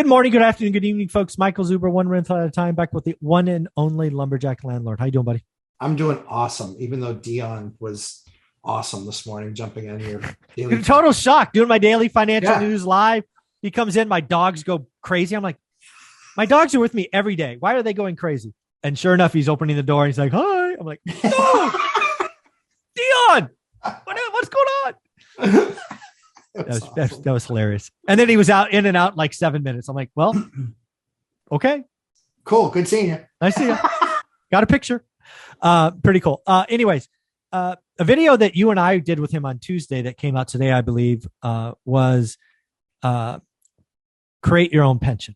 Good morning, good afternoon, good evening, folks. Michael Zuber, one rental at a time, back with the one and only Lumberjack Landlord. How you doing, buddy? I'm doing awesome, even though Dion was awesome this morning, jumping in your daily. Total shock. Doing my daily financial Yeah. news live. He comes in, my dogs go crazy. I'm like, my dogs are with me every day. Why are they going crazy? And sure enough, he's opening the door and he's like, hi. I'm like, no, Dion, what's going on? That was hilarious. And then he was out in and out in like 7 minutes. I'm like, well, okay. Cool. Good seeing you. Nice to see you. Got a picture. Pretty cool. Anyways, a video that you and I did with him on Tuesday that came out today, I believe, was create your own pension.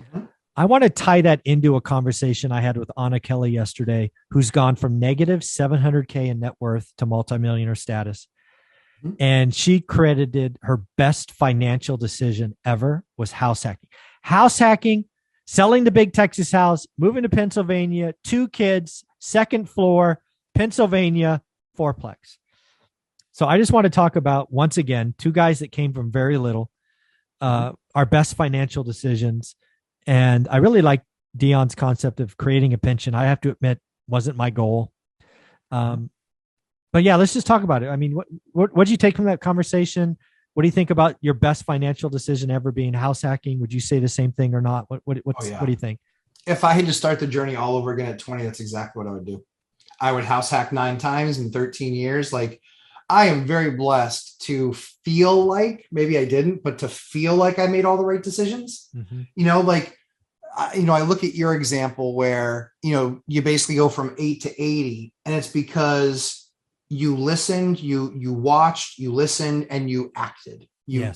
Mm-hmm. I want to tie that into a conversation I had with Anna Kelly yesterday, who's gone from negative 700K in net worth to multimillionaire status. Mm-hmm. And she credited her best financial decision ever was house hacking. House hacking, selling the big Texas house, moving to Pennsylvania, 2 kids, second floor, Pennsylvania, 4-plex. So I just want to talk about, once again, 2 guys that came from very little, our best financial decisions. And I really like Dion's concept of creating a pension. I have to admit, wasn't my goal. But yeah, let's just talk about it. I mean, what did you take from that conversation? What do you think about your best financial decision ever being house hacking? Would you say the same thing or not? What do you think? If I had to start the journey all over again at 20, that's exactly what I would do. I would house hack 9 times in 13 years. Like, I am very blessed to feel like, maybe I didn't, but to feel like I made all the right decisions. Mm-hmm. I look at your example where, you basically go from 8 to 80, and it's because you listened, you watched, you listened, and you acted. You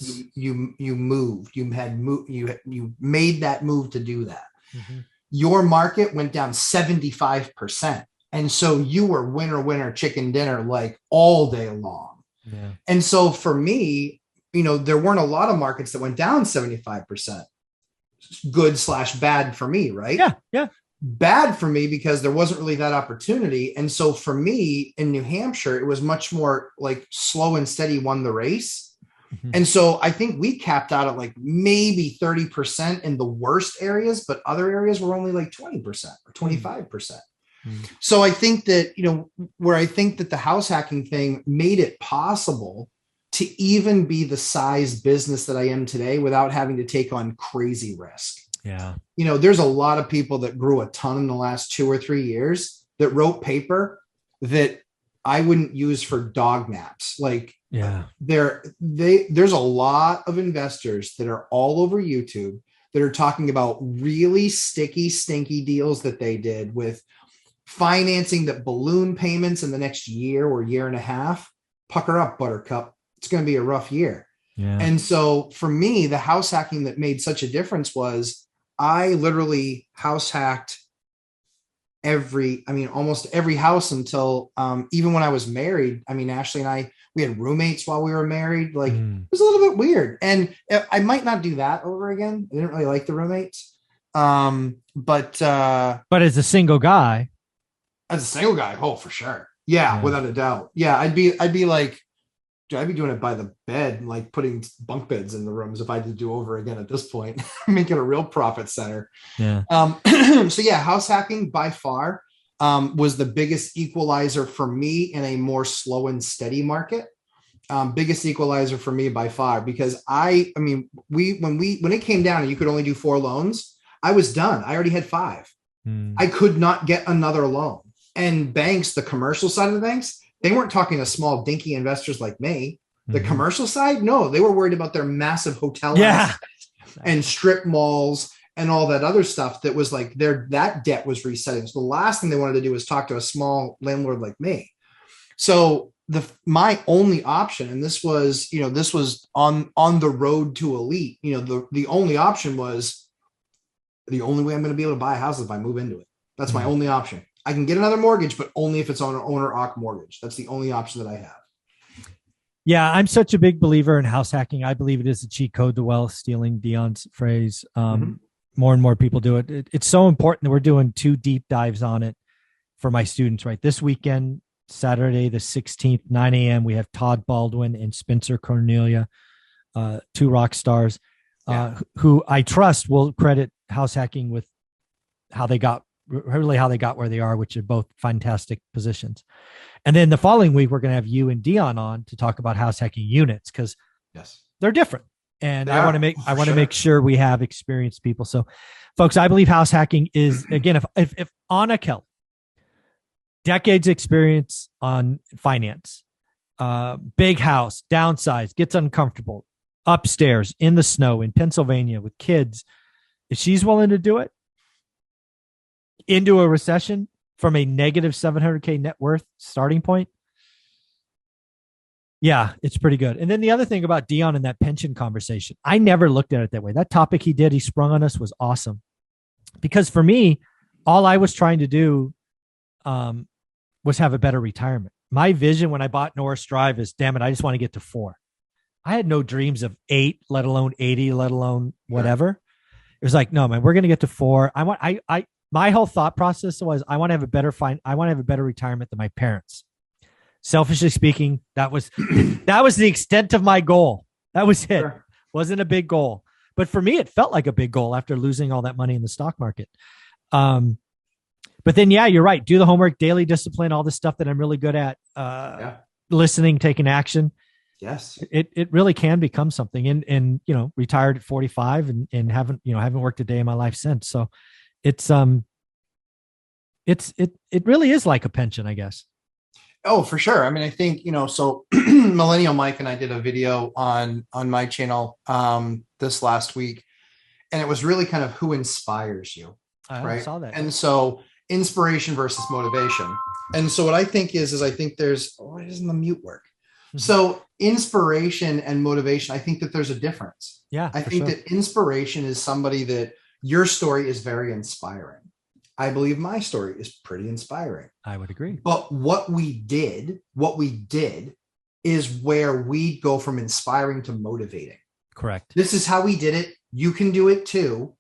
moved. You made that move to do that. Mm-hmm. Your market went down 75%. And so you were winner, chicken dinner, like all day long. Yeah. And so for me, there weren't a lot of markets that went down 75%. Good/bad for me, right? Yeah. Bad for me because there wasn't really that opportunity. And so for me in New Hampshire, it was much more like slow and steady won the race. Mm-hmm. And so I think we capped out at like maybe 30% in the worst areas, but other areas were only like 20% or 25%. Mm-hmm. So I think that, where I think that the house hacking thing made it possible to even be the size business that I am today without having to take on crazy risk. Yeah. There's a lot of people that grew a ton in the last 2 or 3 years that wrote paper that I wouldn't use for dog naps. Like, yeah, there's a lot of investors that are all over YouTube that are talking about really sticky, stinky deals that they did with financing that balloon payments in the next year or year and a half. Pucker up, buttercup. It's going to be a rough year. Yeah. And so for me, the house hacking that made such a difference was I literally house hacked almost every house until even when I was married. I mean, Ashley and we had roommates while we were married. Like, it was a little bit weird. And I might not do that over again. I didn't really like the roommates. But as a single guy, oh, for sure. Yeah, without a doubt. Yeah, I'd be like, I'd be doing it by the bed and like putting bunk beds in the rooms if I had to do over again at this point, make it a real profit center. Yeah. So yeah, house hacking by far was the biggest equalizer for me in a more slow and steady market. Biggest equalizer for me by far, because when it came down and you could only do 4 loans, I was done. I already had 5. I could not get another loan. And banks, the commercial side of the banks, they weren't talking to small dinky investors like me. The commercial side, no, they were worried about their massive hotel and strip malls and all that other stuff that was like that debt was resetting. So the last thing they wanted to do was talk to a small landlord like me. So my only option, and this was on the road to elite, the only option was the only way I'm going to be able to buy a house is if I move into it. That's my only option. I can get another mortgage, but only if it's on an owner-occ mortgage. That's the only option that I have. Yeah, I'm such a big believer in house hacking. I believe it is a cheat code to wealth, stealing Dion's phrase. More and more people do it. It's so important that we're doing 2 deep dives on it for my students, right? This weekend, Saturday, the 16th, 9 a.m., we have Todd Baldwin and Spencer Cornelia, 2 rock stars. who I trust will credit house hacking with how they got where they are, which are both fantastic positions. And then the following week, we're going to have you and Dion on to talk about house hacking units because they're different. And I want to make sure we have experienced people. So, folks, I believe house hacking is, again, if Anna Kelly, decades experience on finance, big house, downsized, gets uncomfortable, upstairs in the snow in Pennsylvania with kids, if she's willing to do it into a recession from a negative 700K net worth starting point, yeah, it's pretty good. And then the other thing about Dion and that pension conversation, I never looked at it that way. That topic he sprung on us was awesome. Because for me, all I was trying to do was have a better retirement. My vision when I bought Norris Drive is, damn it, I just want to get to 4. I had no dreams of 8, let alone 80, let alone whatever. It was like, no, man, we're going to get to 4. My whole thought process was, I want to have a better retirement than my parents. Selfishly speaking, that was the extent of my goal. That was it. Sure. Wasn't a big goal, but for me, it felt like a big goal after losing all that money in the stock market. But then, yeah, you're right. Do the homework, daily discipline, all the stuff that I'm really good at. Listening, taking action. Yes, it really can become something. And retired at 45 and haven't worked a day in my life since. So it really is like a pension, I guess. Oh, for sure. I mean, I think, so Millennial Mike and I did a video on my channel this last week, and it was really kind of who inspires you. I saw that. And so inspiration versus motivation. And so what I think is I think there's, why doesn't the mute work? Mm-hmm. So inspiration and motivation, I think that there's a difference. Yeah. I think that inspiration is somebody that your story is very inspiring. I believe my story is pretty inspiring. I would agree. But what we did is where we go from inspiring to motivating. Correct. This is how we did it. You can do it too.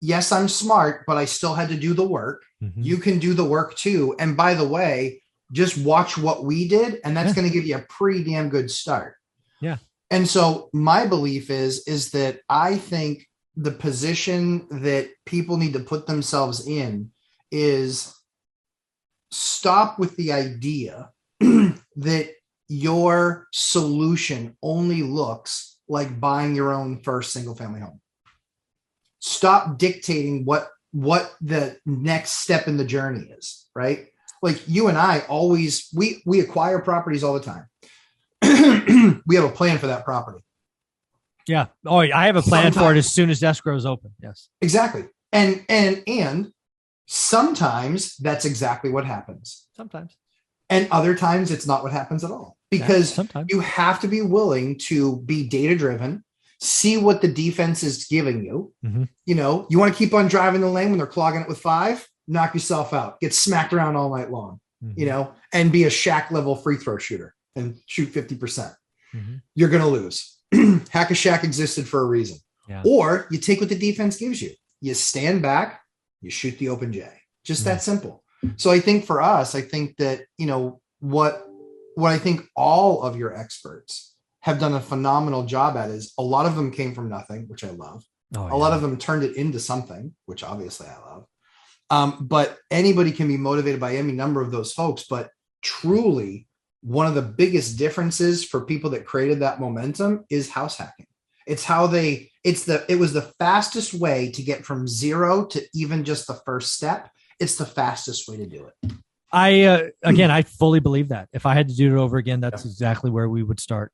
Yes, I'm smart, but I still had to do the work. Mm-hmm. You can do the work too. And by the way, just watch what we did, and that's going to give you a pretty damn good start. Yeah. And so my belief is that I think the position that people need to put themselves in is stop with the idea that your solution only looks like buying your own first single family home. Stop dictating what the next step in the journey is, right? Like you and I always, we acquire properties all the time. We have a plan for that property. Yeah. Oh, I have a plan for it as soon as escrow is open. Yes, exactly. And sometimes that's exactly what happens. Sometimes. And other times it's not what happens at all, because you have to be willing to be data driven, see what the defense is giving you. Mm-hmm. You want to keep on driving the lane when they're clogging it with 5, knock yourself out, get smacked around all night long, mm-hmm. And be a Shaq level free throw shooter and shoot 50%. Mm-hmm. You're going to lose. Hack a Shack existed for a reason. Yeah. Or you take what the defense gives you. You stand back, you shoot the open J. Just that simple. So I think for us, I think that, what I think all of your experts have done a phenomenal job at is a lot of them came from nothing, which I love. A lot of them turned it into something, which obviously I love. But anybody can be motivated by any number of those folks. But truly, one of the biggest differences for people that created that momentum is house hacking. It's how it was the fastest way to get from 0 to even just the first step. It's the fastest way to do it. I fully believe that. If I had to do it over again, that's exactly where we would start.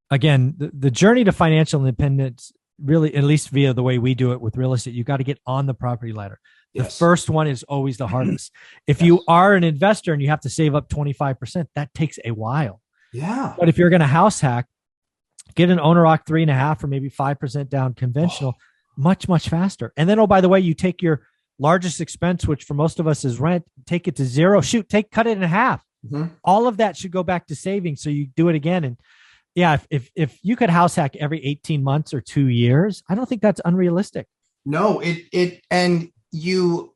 Again, the journey to financial independence, really, at least via the way we do it with real estate, you got to get on the property ladder. The first one is always the hardest. If you are an investor and you have to save up 25%, that takes a while. Yeah. But if you're going to house hack, get an owner occ 3.5 or maybe 5% down conventional, much, much faster. And then, oh, by the way, you take your largest expense, which for most of us is rent, take it to 0. Cut it in half. Mm-hmm. All of that should go back to savings. So you do it again. And yeah, if you could house hack every 18 months or 2 years, I don't think that's unrealistic. No, and you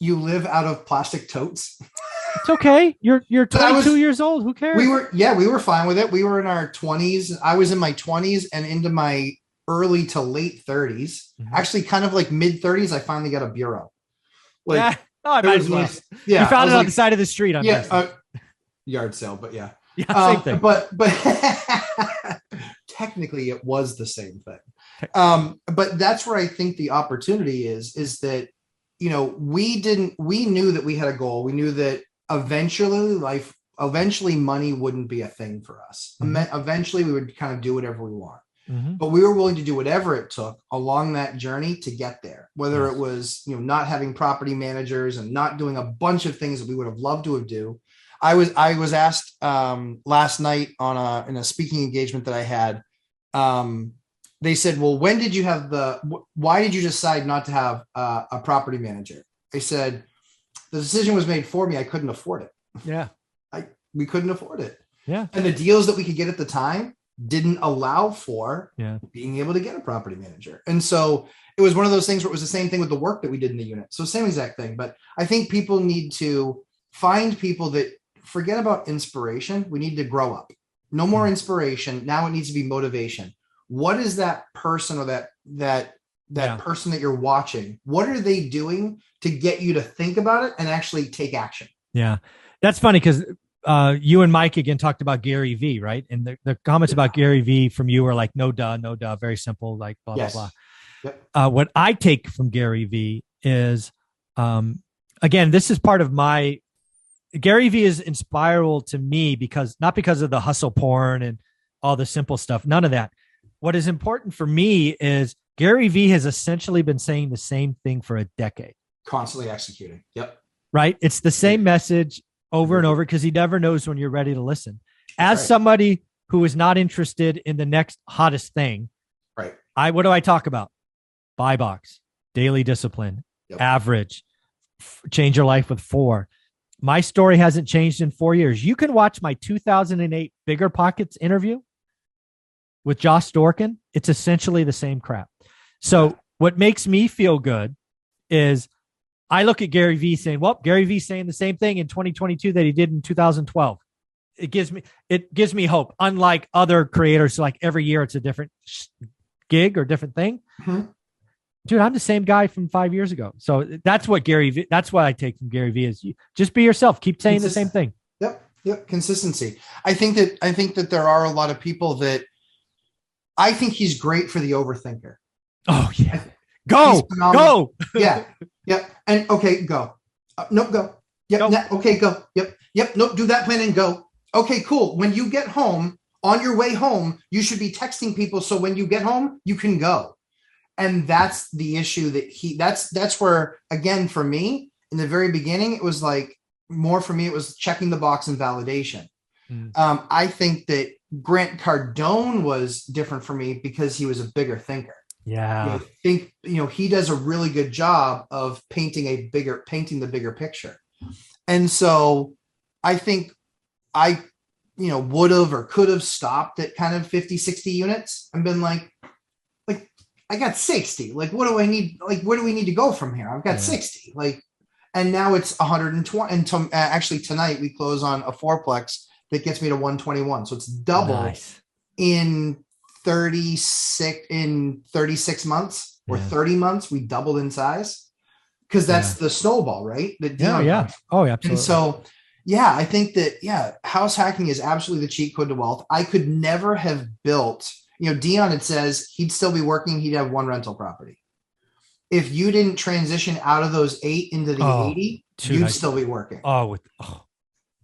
live out of plastic totes. It's okay. You're 22 years old. Who cares? We were fine with it. We were in our 20s. I was in my 20s and into my early to late 30s, actually kind of like mid 30s, I finally got a bureau. Like, yeah. Oh, I might as well. Nice. Yeah, you found it on the side of the street. Yard sale, but yeah. Same thing. But technically it was the same thing. But that's where I think the opportunity is that, you know, we knew that we had a goal. We knew that eventually money wouldn't be a thing for us. Eventually we would kind of do whatever we want. But we were willing to do whatever it took along that journey to get there, whether it was, you know, not having property managers and not doing a bunch of things that we would have loved to have do. I was asked last night in a speaking engagement that I had. They said, well, why did you decide not to have a property manager? I said, the decision was made for me. I couldn't afford it. Yeah. We couldn't afford it. Yeah. And the deals that we could get at the time didn't allow for being able to get a property manager. And so it was one of those things where it was the same thing with the work that we did in the unit. So same exact thing. But I think people need to find people that forget about inspiration. We need to grow up. No more inspiration. Now it needs to be motivation. What is that person or that person that you're watching? What are they doing to get you to think about it and actually take action? Yeah. That's funny because you and Mike again talked about Gary V, right? And the comments about Gary V from you were like, no duh, very simple, like blah, blah, blah. Yep. What I take from Gary V is, again, this is part of Gary V is inspirable to me not because of the hustle porn and all the simple stuff, none of that. What is important for me is Gary V has essentially been saying the same thing for a decade. Constantly executing. Yep. Right. It's the same message over and over because he never knows when you're ready to listen. As somebody who is not interested in the next hottest thing, right? What do I talk about? Buy box, daily discipline, average, change your life with 4. My story hasn't changed in 4 years. You can watch my 2008 Bigger Pockets interview with Josh Dorkin. It's essentially the same crap. So what makes me feel good is I look at Gary V saying, well, Gary V saying the same thing in 2022 that he did in 2012. It gives me hope. Unlike other creators, like every year it's a different gig or different thing. Dude, I'm the same guy from 5 years ago. So that's what that's what I take from Gary V is just be yourself. Keep saying the same thing. Yep. Consistency. I think that there are a lot of people that I think he's great for the overthinker. Oh yeah. Go. Yeah. Yep. And okay, go. Nope, go. Yep. Go. Okay, go. Yep. Nope. Do that plan and go. Okay, cool. When you get home, on your way home, you should be texting people. So when you get home, you can go. And that's the issue that's where, again, for me in the very beginning, it was like more for me, it was checking the box and validation. I think that Grant Cardone was different for me because he was a bigger thinker. Yeah. He does a really good job of painting the bigger picture. And so I think I, would have or could have stopped at kind of 50, 60 units and been like, I got 60. Like, what do I need? Like, where do we need to go from here? I've got 60. Like, and now it's 120. And actually tonight we close on a 4-plex that gets me to 121. So it's double in 36 months or 30 months. We doubled in size because that's the snowball, right? That Dion Oh, yeah. Absolutely. And so, I think that, house hacking is absolutely the cheat code to wealth. I could never have built, Dion, it says he'd still be working. He'd have 1 rental property. If you didn't transition out of those 8 into the 80, you'd still be working.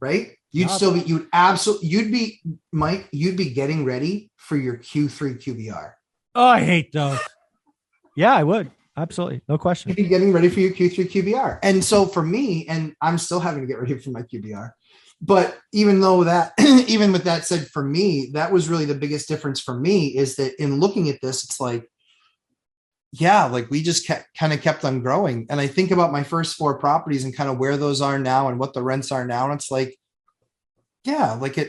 Right? You'd be getting ready for your Q3 QBR. Oh, I hate those. Yeah, I would. Absolutely. No question. You'd be getting ready for your Q3 QBR. And so for me, and I'm still having to get ready for my QBR, but even with that said, for me, that was really the biggest difference for me is that in looking at this, it's like, we just kept on growing. And I think about my first 4 properties and kind of where those are now and what the rents are now. And it's like, like at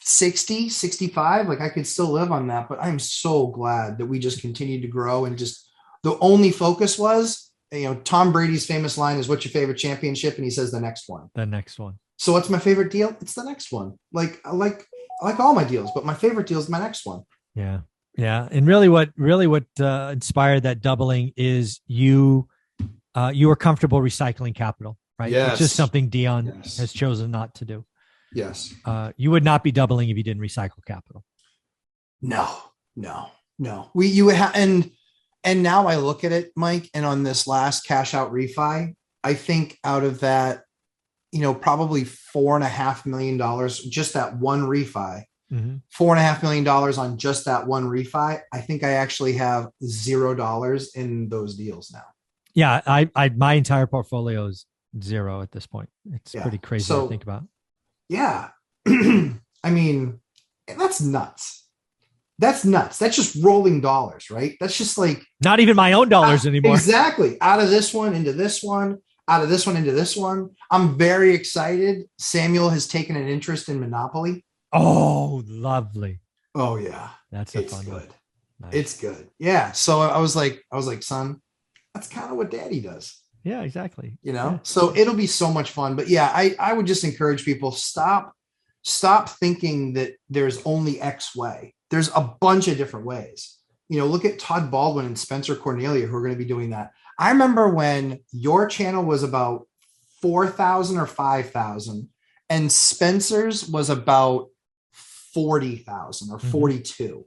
60, 65, like I could still live on that, but I'm so glad that we just continued to grow and just the only focus was, Tom Brady's famous line is what's your favorite championship? And he says the next one. So what's my favorite deal? It's the next one. Like I like all my deals, but my favorite deal is my next one. Yeah. Yeah. And really what inspired that doubling is you were comfortable recycling capital, right? Yes. Which is something Dion has chosen not to do. Yes. You would not be doubling if you didn't recycle capital. No. And now I look at it, Mike, and on this last cash out refi, I think out of that, probably $4.5 million, just that one refi, $4.5 million on just that one refi. I think I actually have $0 in those deals now. Yeah. My entire portfolio is 0 at this point. It's pretty crazy to think about. Yeah. I mean, that's nuts. That's just rolling dollars, right? That's just like not even my own dollars anymore. Exactly. Out of this one into this one, out of this one into this one. I'm very excited. Samuel has taken an interest in Monopoly. Oh, lovely. Oh yeah. That's fun good. One. Nice. It's good. Yeah. So I was like, son, that's kind of what daddy does. Yeah, exactly. So it'll be so much fun. But yeah, I would just encourage people, stop thinking that there's only X way. There's a bunch of different ways. Look at Todd Baldwin and Spencer Cornelia, who are going to be doing that. I remember when your channel was about 4,000 or 5,000 and Spencer's was about 40,000 or 42.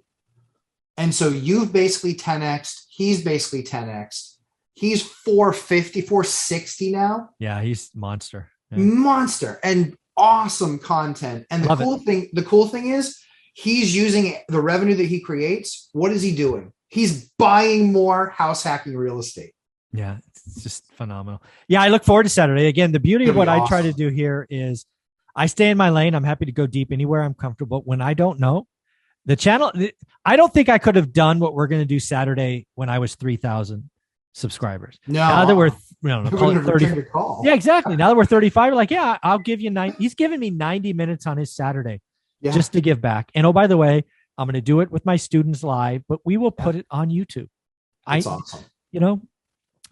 And so you've basically 10X'd, he's basically 10X'd. He's 450, 460 now. Yeah, he's monster. Yeah. Monster and awesome content. And the cool thing is he's using the revenue that he creates. What is he doing? He's buying more house hacking real estate. Yeah, it's just phenomenal. Yeah, I look forward to Saturday. Again, the beauty of what I try to do here is I stay in my lane. I'm happy to go deep anywhere I'm comfortable. When I don't know, the channel, I don't think I could have done what we're going to do Saturday when I was 3,000 subscribers. No. Now that we're 30. Yeah, exactly. Now that we're 35, we're like, yeah, I'll give you 90. He's giving me 90 minutes on his Saturday just to give back. And oh, by the way, I'm going to do it with my students live, but we will put it on YouTube. That's awesome.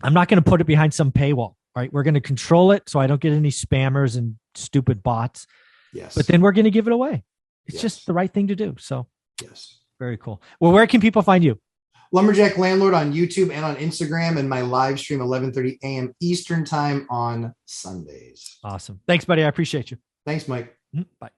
I'm not going to put it behind some paywall, right? We're going to control it so I don't get any spammers and stupid bots. Yes. But then we're going to give it away. It's just the right thing to do. So yes. Very cool. Well, where can people find you? Lumberjack Landlord on YouTube and on Instagram, and my live stream 11:30 a.m. Eastern time on Sundays. Awesome. Thanks, buddy. I appreciate you. Thanks, Mike. Bye.